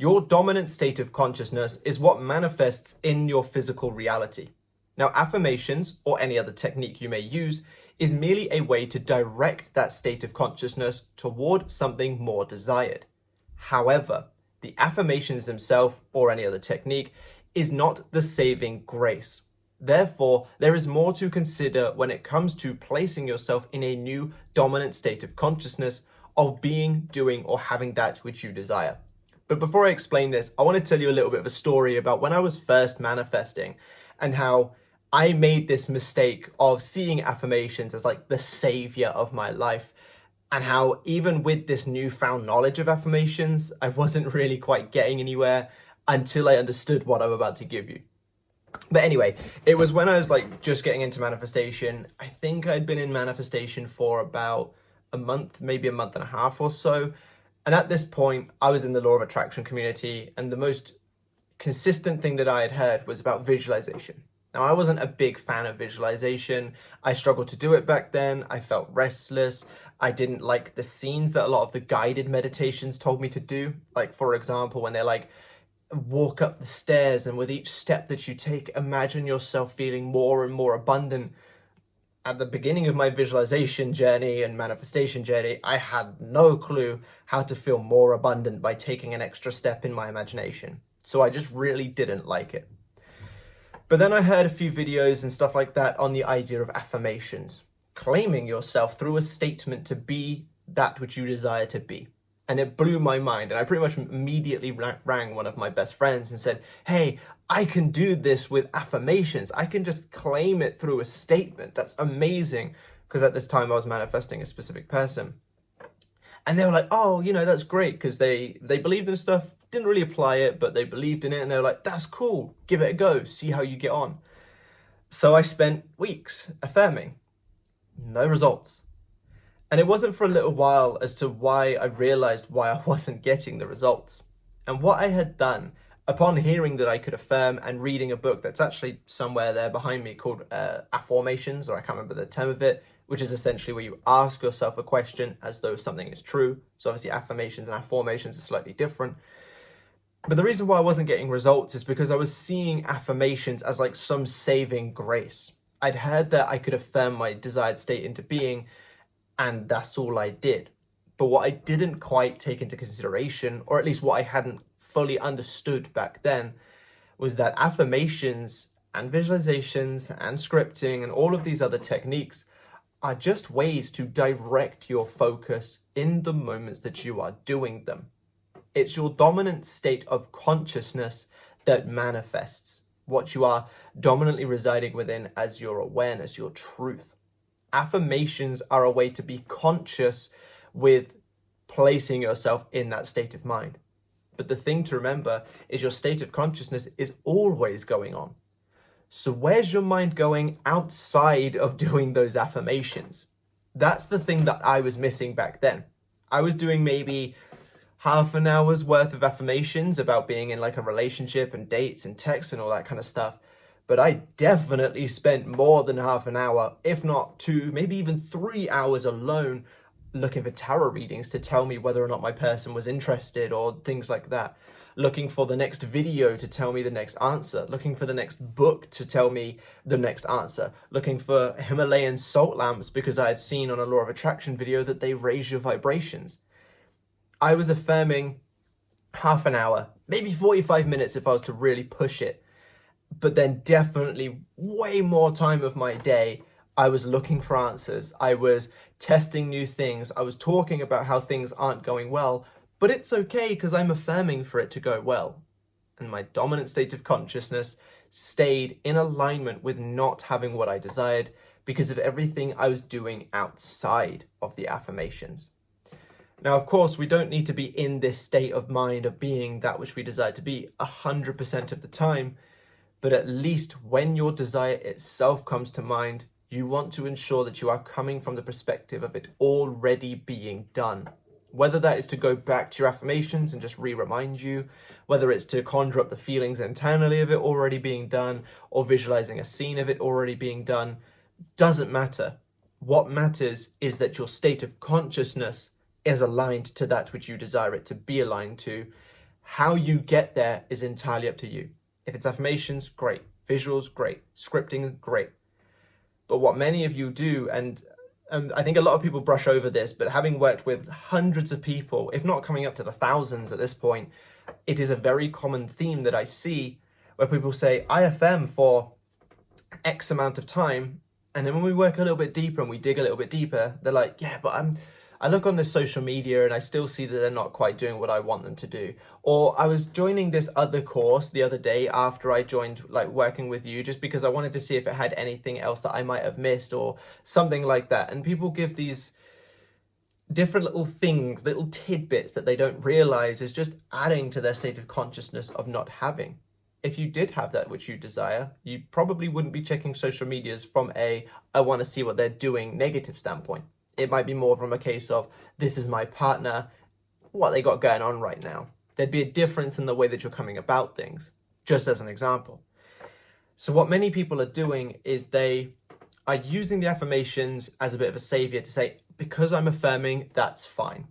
Your dominant state of consciousness is what manifests in your physical reality. Now, affirmations, or any other technique you may use, is merely a way to direct that state of consciousness toward something more desired. However, the affirmations themselves, or any other technique, is not the saving grace. Therefore, there is more to consider when it comes to placing yourself in a new dominant state of consciousness of being, doing, or having that which you desire. But before I explain this, I want to tell you a little bit of a story about when I was first manifesting and how I made this mistake of seeing affirmations as like the savior of my life, and how even with this newfound knowledge of affirmations, I wasn't really quite getting anywhere until I understood what I'm about to give you. But anyway, it was when I was like just getting into manifestation. I think I'd been in manifestation for about a month, maybe a month and a half or so. And at this point, I was in the law of attraction community, and the most consistent thing that I had heard was about visualization. Now, I wasn't a big fan of visualization. I struggled to do it back then. I felt restless. I didn't like the scenes that a lot of the guided meditations told me to do. Like, for example, when they're like, walk up the stairs, and with each step that you take, imagine yourself feeling more and more abundant. At the beginning of my visualization journey and manifestation journey, I had no clue how to feel more abundant by taking an extra step in my imagination. So I just really didn't like it. But then I heard a few videos and stuff like that on the idea of affirmations, claiming yourself through a statement to be that which you desire to be. And it blew my mind. And I pretty much immediately rang one of my best friends and said, hey, I can do this with affirmations. I can just claim it through a statement. That's amazing. Because at this time I was manifesting a specific person. And they were like, oh, that's great. Because they believed in stuff, didn't really apply it, but they believed in it. And they were like, that's cool. Give it a go. See how you get on. So I spent weeks affirming. No results. And it wasn't for a little while as to why I realized why I wasn't getting the results. And what I had done, upon hearing that I could affirm and reading a book that's actually somewhere there behind me called Affirmations, or I can't remember the term of it, which is essentially where you ask yourself a question as though something is true. So obviously affirmations and affirmations are slightly different. But the reason why I wasn't getting results is because I was seeing affirmations as like some saving grace. I'd heard that I could affirm my desired state into being, and that's all I did. But what I didn't quite take into consideration, or at least what I hadn't fully understood back then, was that affirmations and visualizations and scripting and all of these other techniques are just ways to direct your focus in the moments that you are doing them. It's your dominant state of consciousness that manifests what you are dominantly residing within as your awareness, your truth. Affirmations are a way to be conscious with placing yourself in that state of mind. But the thing to remember is your state of consciousness is always going on. So where's your mind going outside of doing those affirmations? That's the thing that I was missing back then. I was doing maybe half an hour's worth of affirmations about being in like a relationship and dates and texts and all that kind of stuff. But I definitely spent more than half an hour, if not 2, maybe even 3 hours alone looking for tarot readings to tell me whether or not my person was interested or things like that. Looking for the next video to tell me the next answer. Looking for the next book to tell me the next answer. Looking for Himalayan salt lamps because I had seen on a Law of Attraction video that they raise your vibrations. I was affirming half an hour, maybe 45 minutes if I was to really push it. But then definitely way more time of my day, I was looking for answers. I was testing new things. I was talking about how things aren't going well, but it's okay because I'm affirming for it to go well. And my dominant state of consciousness stayed in alignment with not having what I desired because of everything I was doing outside of the affirmations. Now, of course, we don't need to be in this state of mind of being that which we desire to be 100% of the time. But at least when your desire itself comes to mind, you want to ensure that you are coming from the perspective of it already being done. Whether that is to go back to your affirmations and just re-remind you, whether it's to conjure up the feelings internally of it already being done, or visualizing a scene of it already being done, doesn't matter. What matters is that your state of consciousness is aligned to that which you desire it to be aligned to, How you get there is entirely up to you. If it's affirmations, great. Visuals, great. Scripting, great. But what many of you do, and I think a lot of people brush over this, but having worked with hundreds of people, if not coming up to the thousands at this point, it is a very common theme that I see where people say, I affirm for X amount of time. And then when we work a little bit deeper and we dig a little bit deeper, they're like, yeah, but I look on this social media and I still see that they're not quite doing what I want them to do. Or I was joining this other course the other day after I joined working with you, just because I wanted to see if it had anything else that I might have missed or something like that. And people give these different little things, little tidbits that they don't realize is just adding to their state of consciousness of not having. If you did have that which you desire, you probably wouldn't be checking social medias from I want to see what they're doing negative standpoint. It might be more from a case of, this is my partner, what they got going on right now. There'd be a difference in the way that you're coming about things, just as an example. So what many people are doing is they are using the affirmations as a bit of a savior to say, because I'm affirming, that's fine.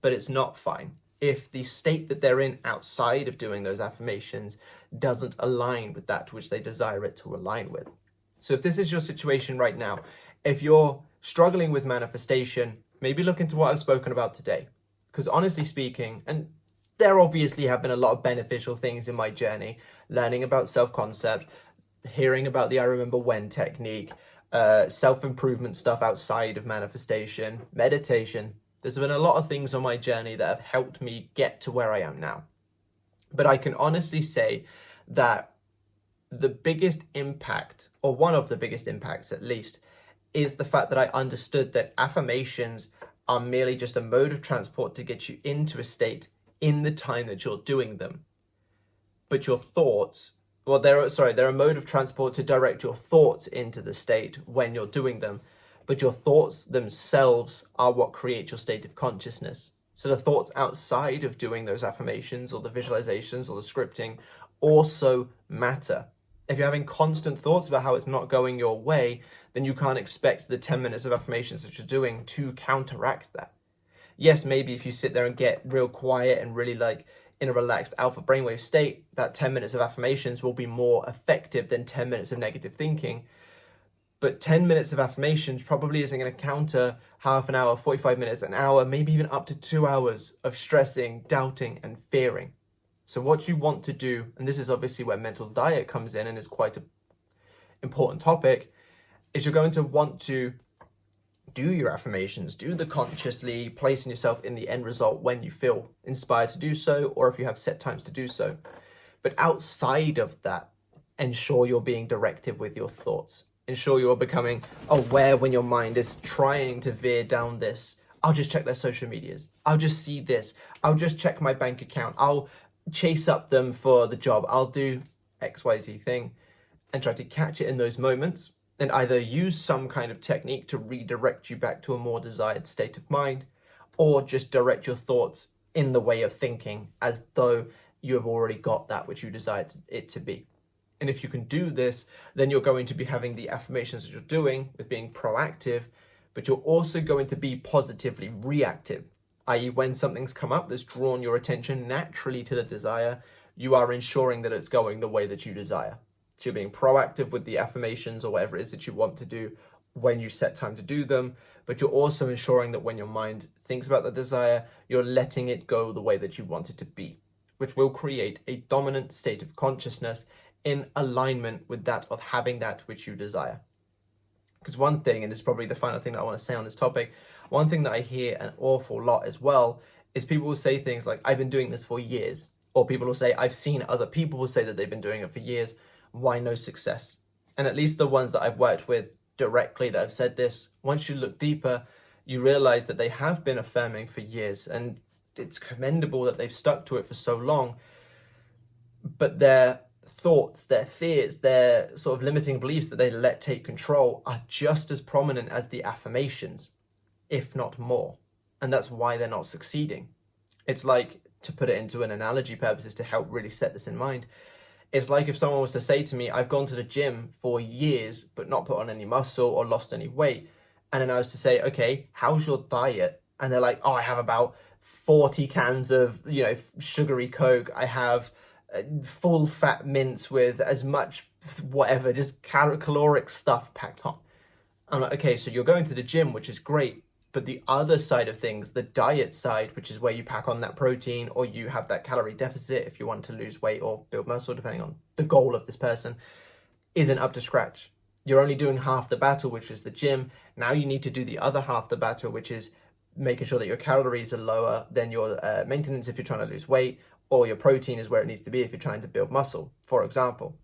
But it's not fine if the state that they're in outside of doing those affirmations doesn't align with that which they desire it to align with. So if this is your situation right now, if you're struggling with manifestation, maybe look into what I've spoken about today. Because honestly speaking, and there obviously have been a lot of beneficial things in my journey, learning about self-concept, hearing about the I Remember When technique, self-improvement stuff outside of manifestation, meditation. There's been a lot of things on my journey that have helped me get to where I am now. But I can honestly say that the biggest impact, or one of the biggest impacts at least, is the fact that I understood that affirmations are merely just a mode of transport to get you into a state in the time that you're doing them. But your thoughts, they're a mode of transport to direct your thoughts into the state when you're doing them. But your thoughts themselves are what create your state of consciousness. So the thoughts outside of doing those affirmations or the visualizations or the scripting also matter. If you're having constant thoughts about how it's not going your way, then you can't expect the 10 minutes of affirmations that you're doing to counteract that. Yes, maybe if you sit there and get real quiet and really in a relaxed alpha brainwave state, that 10 minutes of affirmations will be more effective than 10 minutes of negative thinking. But 10 minutes of affirmations probably isn't going to counter half an hour, 45 minutes, an hour, maybe even up to 2 hours of stressing, doubting, and fearing. So what you want to do, and this is obviously where mental diet comes in and is quite an important topic, is you're going to want to do your affirmations, do the consciously placing yourself in the end result when you feel inspired to do so, or if you have set times to do so. But outside of that, ensure you're being directive with your thoughts. Ensure you're becoming aware when your mind is trying to veer down this. I'll just check their social medias. I'll just see this. I'll just check my bank account. I'll chase up them for the job. I'll do XYZ thing, and try to catch it in those moments and either use some kind of technique to redirect you back to a more desired state of mind, or just direct your thoughts in the way of thinking as though you have already got that which you desired it to be. And if you can do this, then you're going to be having the affirmations that you're doing with being proactive, but you're also going to be positively reactive, i.e. when something's come up that's drawn your attention naturally to the desire, you are ensuring that it's going the way that you desire. So you're being proactive with the affirmations or whatever it is that you want to do when you set time to do them, but you're also ensuring that when your mind thinks about the desire, you're letting it go the way that you want it to be, which will create a dominant state of consciousness in alignment with that of having that which you desire. Because one thing, and this is probably the final thing that I want to say on this topic, one thing that I hear an awful lot as well is people will say things like, I've been doing this for years. Or people will say, I've seen other people will say that they've been doing it for years. Why no success? And at least the ones that I've worked with directly that have said this, once you look deeper, you realize that they have been affirming for years. And it's commendable that they've stuck to it for so long. But their thoughts, their fears, their sort of limiting beliefs that they let take control are just as prominent as the affirmations, if not more. And that's why they're not succeeding. It's like, to put it into an analogy purposes to help really set this in mind, it's like if someone was to say to me, I've gone to the gym for years, but not put on any muscle or lost any weight. And then I was to say, okay, how's your diet? And they're like, oh, I have about 40 cans of, sugary Coke. I have full fat mints with as much whatever, just caloric stuff packed on. I'm like, okay, so you're going to the gym, which is great. But the other side of things, the diet side, which is where you pack on that protein or you have that calorie deficit if you want to lose weight or build muscle, depending on the goal of this person, isn't up to scratch. You're only doing half the battle, which is the gym. Now you need to do the other half the battle, which is making sure that your calories are lower than your maintenance if you're trying to lose weight, or your protein is where it needs to be if you're trying to build muscle, for example.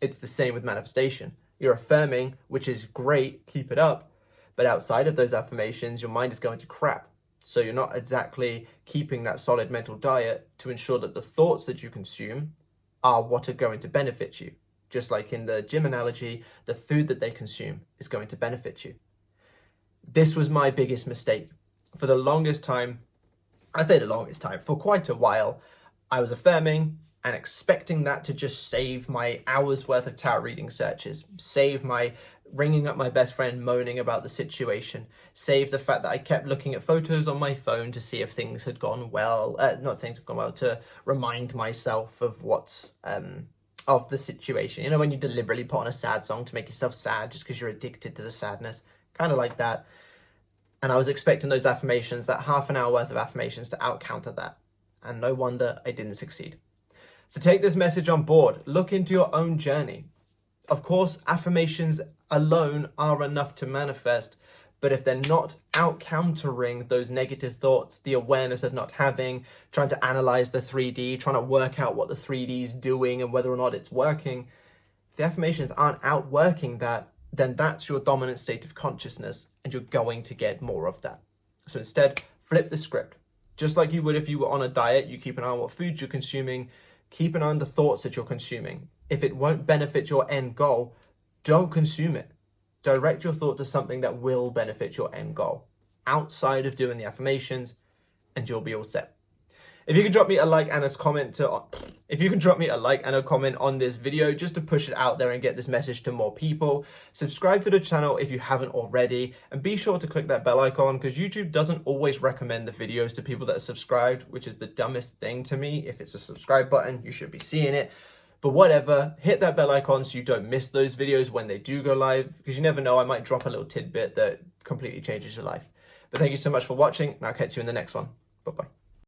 It's the same with manifestation. You're affirming, which is great, keep it up. But outside of those affirmations, your mind is going to crap. So you're not exactly keeping that solid mental diet to ensure that the thoughts that you consume are what are going to benefit you. Just like in the gym analogy, the food that they consume is going to benefit you. This was my biggest mistake. For the longest time, I say the longest time, for quite a while, I was affirming and expecting that to just save my hours worth of tarot reading searches, save my ringing up my best friend moaning about the situation, save the fact that I kept looking at photos on my phone to see if things had gone well, to remind myself of what's, of the situation. You know, when you deliberately put on a sad song to make yourself sad just because you're addicted to the sadness, kind of like that. And I was expecting those affirmations, that half an hour worth of affirmations, to out-counter that. And no wonder I didn't succeed. So take this message on board. Look into your own journey. Of course, affirmations alone are enough to manifest, but if they're not out-countering those negative thoughts, the awareness of not having, trying to analyze the 3D, trying to work out what the 3D is doing and whether or not it's working, if the affirmations aren't outworking that, then that's your dominant state of consciousness and you're going to get more of that. So instead, flip the script. Just like you would if you were on a diet, you keep an eye on what foods you're consuming, keep an eye on the thoughts that you're consuming. If it won't benefit your end goal, don't consume it. Direct your thought to something that will benefit your end goal outside of doing the affirmations, and you'll be all set. If you can drop me a like and a comment on this video just to push it out there and get this message to more people. Subscribe to the channel if you haven't already, and be sure to click that bell icon because YouTube doesn't always recommend the videos to people that are subscribed, which is the dumbest thing to me. If it's a subscribe button, you should be seeing it. But whatever, hit that bell icon so you don't miss those videos when they do go live, because you never know, I might drop a little tidbit that completely changes your life. But thank you so much for watching, and I'll catch you in the next one. Bye-bye.